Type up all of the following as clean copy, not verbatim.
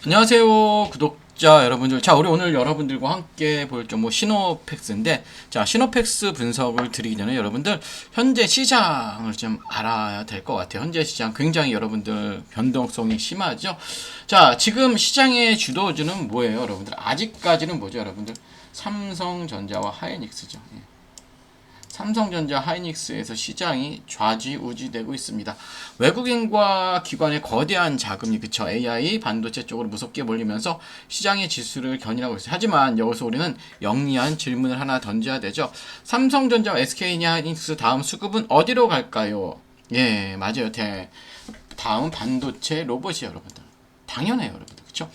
안녕하세요 구독자 여러분들. 자, 우리 오늘 여러분들과 함께 볼 종목 시노팩스인데, 자, 시노팩스 분석을 드리기 전에 여러분들 현재 시장을 좀 알아야 될 것 같아요. 현재 시장 굉장히 여러분들 변동성이 심하죠. 자, 지금 시장의 주도주는 뭐예요 여러분들? 아직까지는 뭐죠 여러분들? 삼성전자와 하이닉스죠. 삼성전자 하이닉스에서 시장이 좌지우지되고 있습니다. 외국인과 기관의 거대한 자금이 그쵸, AI 반도체 쪽으로 무섭게 몰리면서 시장의 지수를 견인하고 있어요. 하지만 여기서 우리는 영리한 질문을 하나 던져야 되죠. 삼성전자와 SK냐 하이닉스 다음 수급은 어디로 갈까요? 예, 맞아요. 다음 반도체 로봇이에요 여러분들. 당연해요 여러분들. 그쵸?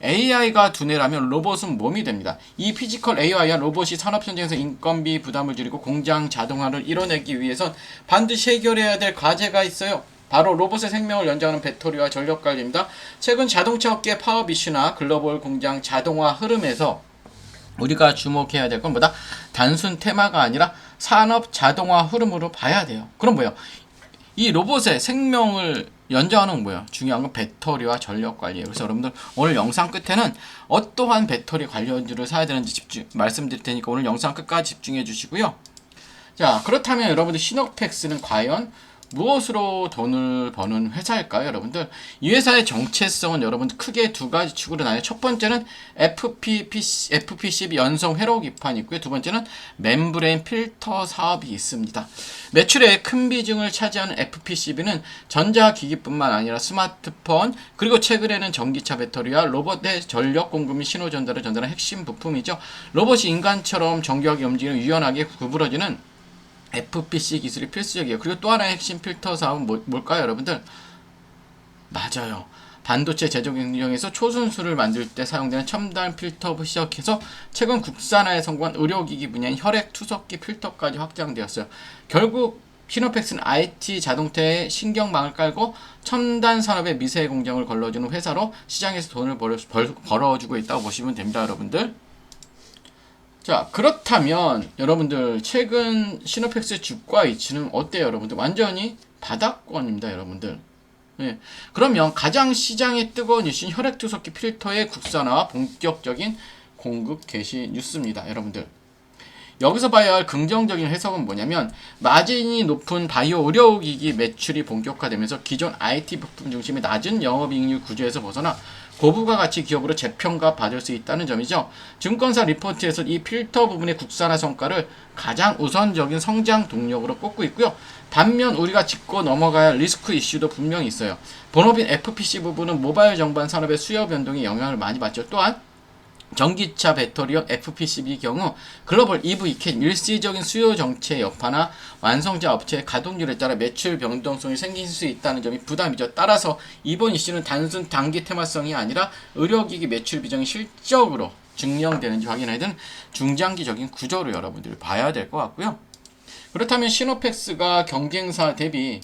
AI가 두뇌라면 로봇은 몸이 됩니다. 이 피지컬 AI와 로봇이 산업 현장에서 인건비 부담을 줄이고 공장 자동화를 이뤄내기 위해선 반드시 해결해야 될 과제가 있어요. 바로 로봇의 생명을 연장하는 배터리와 전력 관리입니다. 최근 자동차 업계 파업 이슈나 글로벌 공장 자동화 흐름에서 우리가 주목해야 될 건 뭐다? 단순 테마가 아니라 산업 자동화 흐름으로 봐야 돼요. 그럼 뭐예요? 이 로봇의 생명을 연장하는 건 뭐야? 중요한 건 배터리와 전력 관리예요. 그래서 여러분들 오늘 영상 끝에는 어떠한 배터리 관련주를 사야 되는지 말씀드릴 테니까 오늘 영상 끝까지 집중해 주시고요. 자, 그렇다면 여러분들 시노팩스는 과연 무엇으로 돈을 버는 회사일까요 여러분들? 이 회사의 정체성은 여러분들 크게 두 가지 축으로 나뉘어요. 첫 번째는 FPCB 연성 회로 기판이 있고요. 두 번째는 멤브레인 필터 사업이 있습니다. 매출의 큰 비중을 차지하는 FPCB는 전자기기뿐만 아니라 스마트폰, 그리고 최근에는 전기차 배터리와 로봇의 전력 공급 및 신호 전달을 전달하는 핵심 부품이죠. 로봇이 인간처럼 정교하게 움직이는 유연하게 구부러지는 FPC 기술이 필수적이에요. 그리고 또 하나의 핵심 필터 사업은 뭘까요 여러분들? 맞아요. 반도체 제조 경쟁에서 초순수를 만들 때 사용되는 첨단 필터부터 시작해서 최근 국산화에 성공한 의료기기 분야인 혈액 투석기 필터까지 확장되었어요. 결국 시노팩스는 IT 자동차에 신경망을 깔고 첨단 산업의 미세 공정을 걸러주는 회사로 시장에서 돈을 벌어주고 있다고 보시면 됩니다 여러분들. 자, 그렇다면 여러분들 최근 시노팩스 주가 위치는 어때요 여러분들? 완전히 바닥권입니다 여러분들. 예. 그러면 가장 시장에 뜨거운 이슈인 혈액투석기 필터의 국산화와 본격적인 공급 개시 뉴스입니다 여러분들. 여기서 봐야 할 긍정적인 해석은 뭐냐면, 마진이 높은 바이오 의료기기 매출이 본격화되면서 기존 IT 부품 중심의 낮은 영업이익률 구조에서 벗어나 고부가 가치 기업으로 재평가 받을 수 있다는 점이죠. 증권사 리포트에서 이 필터 부분의 국산화 성과를 가장 우선적인 성장 동력으로 꼽고 있고요. 반면 우리가 짚고 넘어가야 할 리스크 이슈도 분명히 있어요. 본업인 FPC 부분은 모바일 전반 산업의 수요 변동에 영향을 많이 받죠. 또한 전기차 배터리형 FPCB 경우 글로벌 EV 캔 일시적인 수요 정체 여파나 완성자 업체의 가동률에 따라 매출 변동성이 생길 수 있다는 점이 부담이죠. 따라서 이번 이슈는 단순 단기 테마성이 아니라 의료기기 매출 비중이 실적으로 증명되는지 확인해야 되는 중장기적인 구조로 여러분들이 봐야 될 것 같고요. 그렇다면 시노팩스가 경쟁사 대비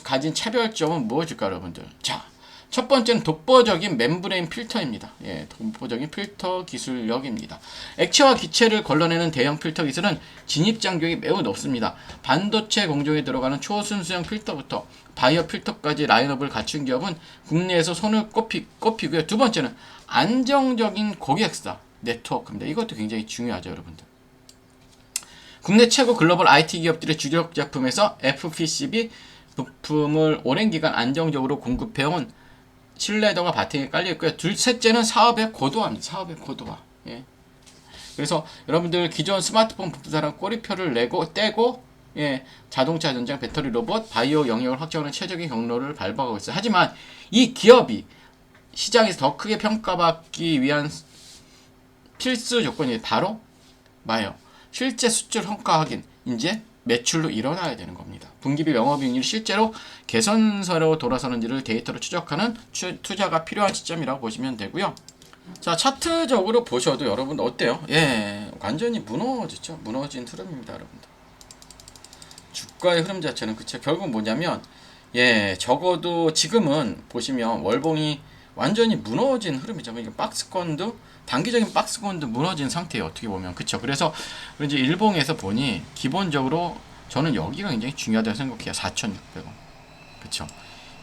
가진 차별점은 무엇일까 여러분들? 자, 첫 번째는 독보적인 멤브레인 필터입니다. 예, 독보적인 필터 기술력입니다. 액체와 기체를 걸러내는 대형 필터 기술은 진입 장벽이 매우 높습니다. 반도체 공정에 들어가는 초순수형 필터부터 바이오 필터까지 라인업을 갖춘 기업은 국내에서 손을 꼽히고요. 두 번째는 안정적인 고객사 네트워크입니다. 이것도 굉장히 중요하죠 여러분들. 국내 최고 글로벌 IT 기업들의 주력 제품에서 FPCB 부품을 오랜 기간 안정적으로 공급해온 신뢰도가 바탕에 깔려있고요. 셋째는 사업의 고도화입니다. 사업의 고도화. 예. 그래서 여러분들 기존 스마트폰 부품사랑 꼬리표를 떼고, 예, 자동차 전장, 배터리 로봇, 바이오 영역을 확장하는 최적의 경로를 밟아가고 있어요. 하지만 이 기업이 시장에서 더 크게 평가받기 위한 필수 조건이 바로 뭐예요? 실제 수출 성과 확인, 이제 매출로 일어나야 되는 겁니다. 분기별 영업이익률이 실제로 개선세로 돌아서는지를 데이터로 추적하는 투자가 필요한 시점이라고 보시면 되고요. 자, 차트적으로 보셔도 여러분 어때요? 예, 완전히 무너졌죠. 무너진 흐름입니다 여러분들. 주가의 흐름 자체는 그쵸. 결국 뭐냐면, 예, 적어도 지금은 보시면 월봉이 완전히 무너진 흐름이죠. 이게 박스권도 단기적인 박스권도 무너진 상태예요. 어떻게 보면 그쵸. 그래서 이제 일봉에서 보니 기본적으로 저는 여기가 굉장히 중요하다고 생각해요. 4,600원. 그쵸.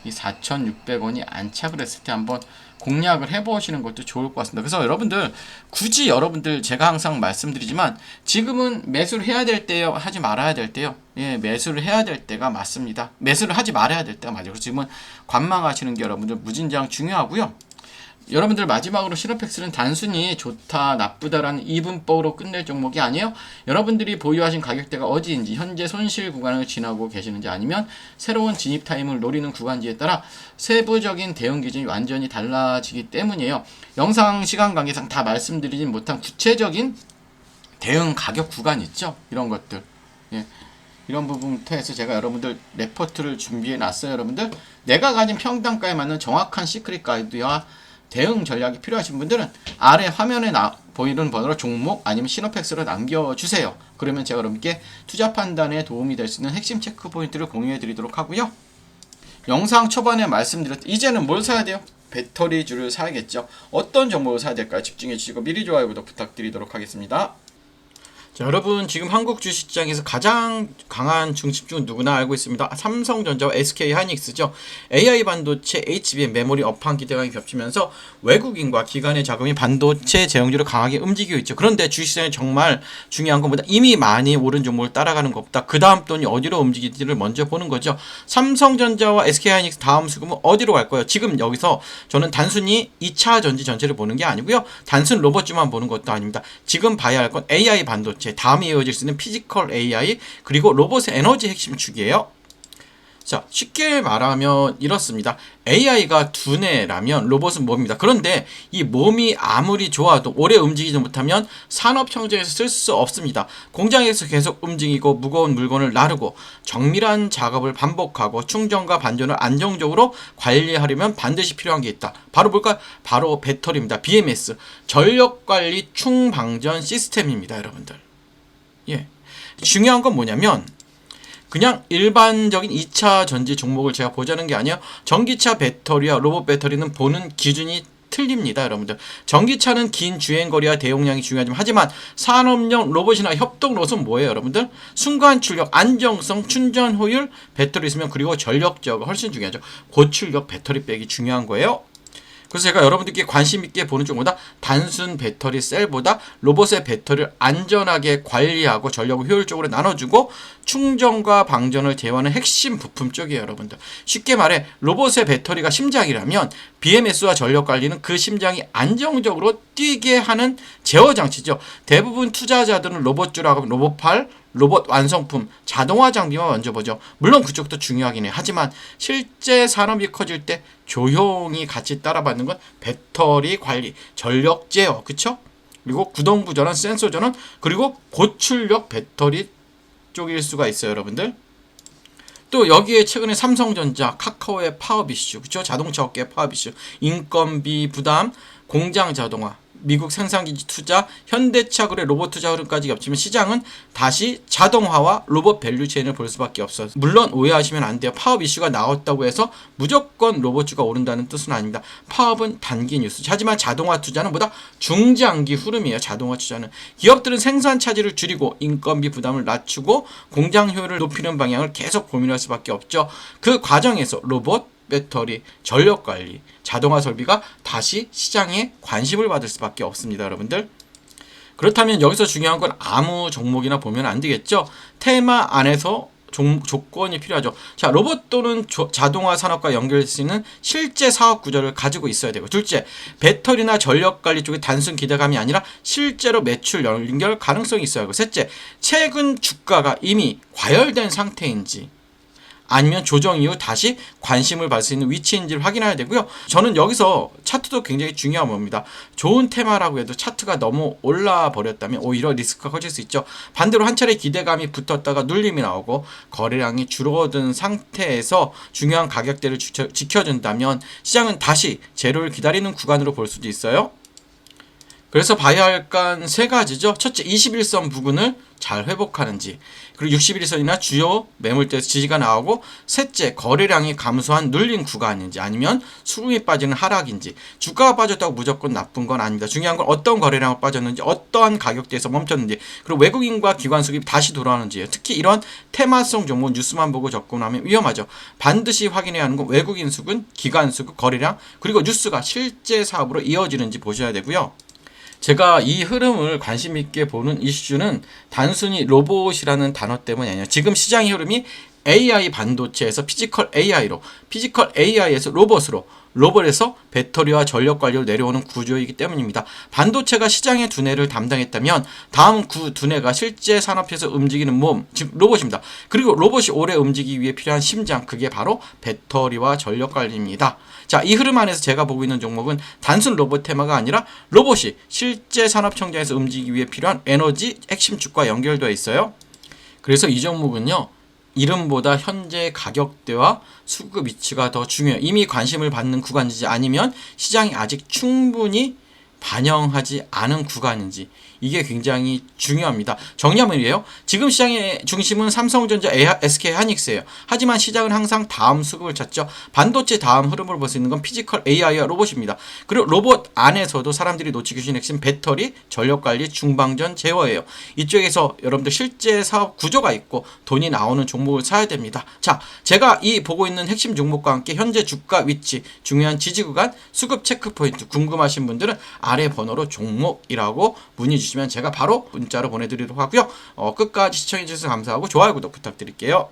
이 4,600원이 안착을 했을 때 한번 공략을 해보시는 것도 좋을 것 같습니다. 그래서 여러분들 굳이 여러분들 제가 항상 말씀드리지만 지금은 매수를 해야 될 때요, 하지 말아야 될 때요. 예, 매수를 해야 될 때가 맞습니다. 매수를 하지 말아야 될 때가 맞아요. 그래서 지금은 관망하시는 게 여러분들 무진장 중요하고요. 여러분들 마지막으로 시노펙스는 단순히 좋다 나쁘다라는 이분법으로 끝낼 종목이 아니에요. 여러분들이 보유하신 가격대가 어디인지, 현재 손실 구간을 지나고 계시는지, 아니면 새로운 진입 타임을 노리는 구간지에 따라 세부적인 대응 기준이 완전히 달라지기 때문이에요. 영상 시간 관계상 다 말씀드리진 못한 구체적인 대응 가격 구간 있죠, 이런 것들. 예. 이런 부분부터 해서 제가 여러분들 레포트를 준비해 놨어요. 여러분들 내가 가진 평단가에 맞는 정확한 시크릿 가이드와 대응 전략이 필요하신 분들은 아래 화면에 보이는 번호로 종목 아니면 시노펙스로 남겨주세요. 그러면 제가 여러분께 투자 판단에 도움이 될 수 있는 핵심 체크 포인트를 공유해 드리도록 하고요. 영상 초반에 말씀드렸듯 이제는 뭘 사야 돼요? 배터리주를 사야겠죠. 어떤 종목을 사야 될까요? 집중해 주시고 미리 좋아요 구독 부탁드리도록 하겠습니다. 자, 여러분 지금 한국 주식시장에서 가장 강한 중심주는 누구나 알고 있습니다. 삼성전자와 SK하이닉스죠. AI 반도체, HBM, 메모리 업황 기대감이 겹치면서 외국인과 기관의 자금이 반도체 제형주를 강하게 움직이고 있죠. 그런데 주식시장에 정말 중요한 것보다 이미 많이 오른 종목을 따라가는 것보다 그 다음 돈이 어디로 움직일지를 먼저 보는 거죠. 삼성전자와 SK하이닉스 다음 수급은 어디로 갈 거예요? 지금 여기서 저는 단순히 2차 전지 전체를 보는 게 아니고요. 단순 로봇주만 보는 것도 아닙니다. 지금 봐야 할 건 AI 반도체, 다음에 이어질 수 있는 피지컬 AI, 그리고 로봇의 에너지 핵심 축이에요. 자, 쉽게 말하면 이렇습니다. AI가 두뇌라면 로봇은 몸입니다. 그런데 이 몸이 아무리 좋아도 오래 움직이지 못하면 산업 현장에서 쓸 수 없습니다. 공장에서 계속 움직이고 무거운 물건을 나르고 정밀한 작업을 반복하고 충전과 반전을 안정적으로 관리하려면 반드시 필요한 게 있다. 바로 뭘까요? 바로 배터리입니다. BMS, 전력관리 충방전 시스템입니다. 여러분들. 예. 중요한 건 뭐냐면 그냥 일반적인 2차 전지 종목을 제가 보자는 게 아니에요. 전기차 배터리와 로봇 배터리는 보는 기준이 틀립니다. 여러분들 전기차는 긴 주행거리와 대용량이 중요하지만 하지만 산업용 로봇이나 협동 로봇은 뭐예요? 여러분들 순간 출력, 안정성, 충전 효율, 배터리 있으면 그리고 전력 제어가 훨씬 중요하죠. 고출력 배터리 백이 중요한 거예요. 그래서 제가 여러분들께 관심 있게 보는 쪽보다 단순 배터리 셀보다 로봇의 배터리를 안전하게 관리하고 전력을 효율적으로 나눠주고 충전과 방전을 제어하는 핵심 부품 쪽이에요. 여러분들 쉽게 말해 로봇의 배터리가 심장이라면 BMS와 전력 관리는 그 심장이 안정적으로 뛰게 하는 제어 장치죠. 대부분 투자자들은 로봇주라고 하면 로봇팔, 로봇 완성품, 자동화 장비만 먼저 보죠. 물론 그쪽도 중요하긴 해요. 하지만 실제 산업이 커질 때 조용히 같이 따라받는 건 배터리 관리, 전력 제어, 그쵸? 그리고 구동부 전원, 센서 전원, 그리고 고출력 배터리 쪽일 수가 있어요, 여러분들. 또 여기에 최근에 삼성전자, 카카오의 파업 이슈, 그쵸? 자동차 업계의 파업 이슈, 인건비 부담, 공장 자동화, 미국 생산기지 투자, 현대차 그래 로봇 투자 흐름까지 겹치면 시장은 다시 자동화와 로봇 밸류체인을 볼 수밖에 없어요. 물론 오해하시면 안 돼요. 파업 이슈가 나왔다고 해서 무조건 로봇주가 오른다는 뜻은 아닙니다. 파업은 단기 뉴스. 하지만 자동화 투자는 보다 중장기 흐름이에요. 자동화 투자는 기업들은 생산 차질을 줄이고 인건비 부담을 낮추고 공장 효율을 높이는 방향을 계속 고민할 수밖에 없죠. 그 과정에서 로봇, 배터리, 전력관리, 자동화 설비가 다시 시장에 관심을 받을 수밖에 없습니다. 여러분들 그렇다면 여기서 중요한 건 아무 종목이나 보면 안 되겠죠. 테마 안에서 조건이 필요하죠. 자, 로봇 또는 자동화 산업과 연결될 수 있는 실제 사업 구조를 가지고 있어야 되고, 둘째, 배터리나 전력 관리 쪽에 단순 기대감이 아니라 실제로 매출 연결 가능성이 있어야 하고, 셋째, 최근 주가가 이미 과열된 상태인지 아니면 조정 이후 다시 관심을 받을 수 있는 위치인지를 확인해야 되고요. 저는 여기서 차트도 굉장히 중요한 겁니다. 좋은 테마라고 해도 차트가 너무 올라 버렸다면 오히려 리스크가 커질 수 있죠. 반대로 한 차례 기대감이 붙었다가 눌림이 나오고 거래량이 줄어든 상태에서 중요한 가격대를 지켜준다면 시장은 다시 제로를 기다리는 구간으로 볼 수도 있어요. 그래서 봐야 할 건 세 가지죠. 첫째, 21선 부근을 잘 회복하는지, 그리고 60일선이나 주요 매물대에서 지지가 나오고, 셋째, 거래량이 감소한 눌린 구간인지 아니면 수급이 빠지는 하락인지. 주가가 빠졌다고 무조건 나쁜 건 아닙니다. 중요한 건 어떤 거래량이 빠졌는지, 어떠한 가격대에서 멈췄는지, 그리고 외국인과 기관 수급이 다시 돌아오는지예요. 특히 이런 테마성 종목 뉴스만 보고 접근하면 위험하죠. 반드시 확인해야 하는 건 외국인 수급, 기관 수급, 거래량, 그리고 뉴스가 실제 사업으로 이어지는지 보셔야 되고요. 제가 이 흐름을 관심 있게 보는 이슈는 단순히 로봇이라는 단어 때문이 아니에요. 지금 시장의 흐름이 AI 반도체에서 피지컬 AI로, 피지컬 AI에서 로봇으로, 로봇에서 배터리와 전력 관리로 내려오는 구조이기 때문입니다. 반도체가 시장의 두뇌를 담당했다면 다음 그 두뇌가 실제 산업에서 움직이는 몸, 즉 로봇입니다. 그리고 로봇이 오래 움직이기 위해 필요한 심장, 그게 바로 배터리와 전력 관리입니다. 자, 이 흐름 안에서 제가 보고 있는 종목은 단순 로봇 테마가 아니라 로봇이 실제 산업 청정에서 움직이기 위해 필요한 에너지 핵심 축과 연결되어 있어요. 그래서 이 종목은요, 이름보다 현재 가격대와 수급 위치가 더 중요해요. 이미 관심을 받는 구간인지 아니면 시장이 아직 충분히 반영하지 않은 구간인지, 이게 굉장히 중요합니다. 정리하면 이래요. 지금 시장의 중심은 삼성전자, SK하이닉스예요. 하지만 시장은 항상 다음 수급을 찾죠. 반도체 다음 흐름을 볼 수 있는 건 피지컬 AI와 로봇입니다. 그리고 로봇 안에서도 사람들이 놓치기 쉬운 핵심 배터리, 전력관리, 중방전, 제어예요. 이쪽에서 여러분들 실제 사업 구조가 있고 돈이 나오는 종목을 사야 됩니다. 자, 제가 이 보고 있는 핵심 종목과 함께 현재 주가 위치, 중요한 지지 구간, 수급 체크 포인트 궁금하신 분들은 아래 번호로 종목이라고 문의 주시면 제가 바로 문자로 보내드리도록 하고요. 끝까지 시청해주셔서 감사하고 좋아요, 구독 부탁드릴게요.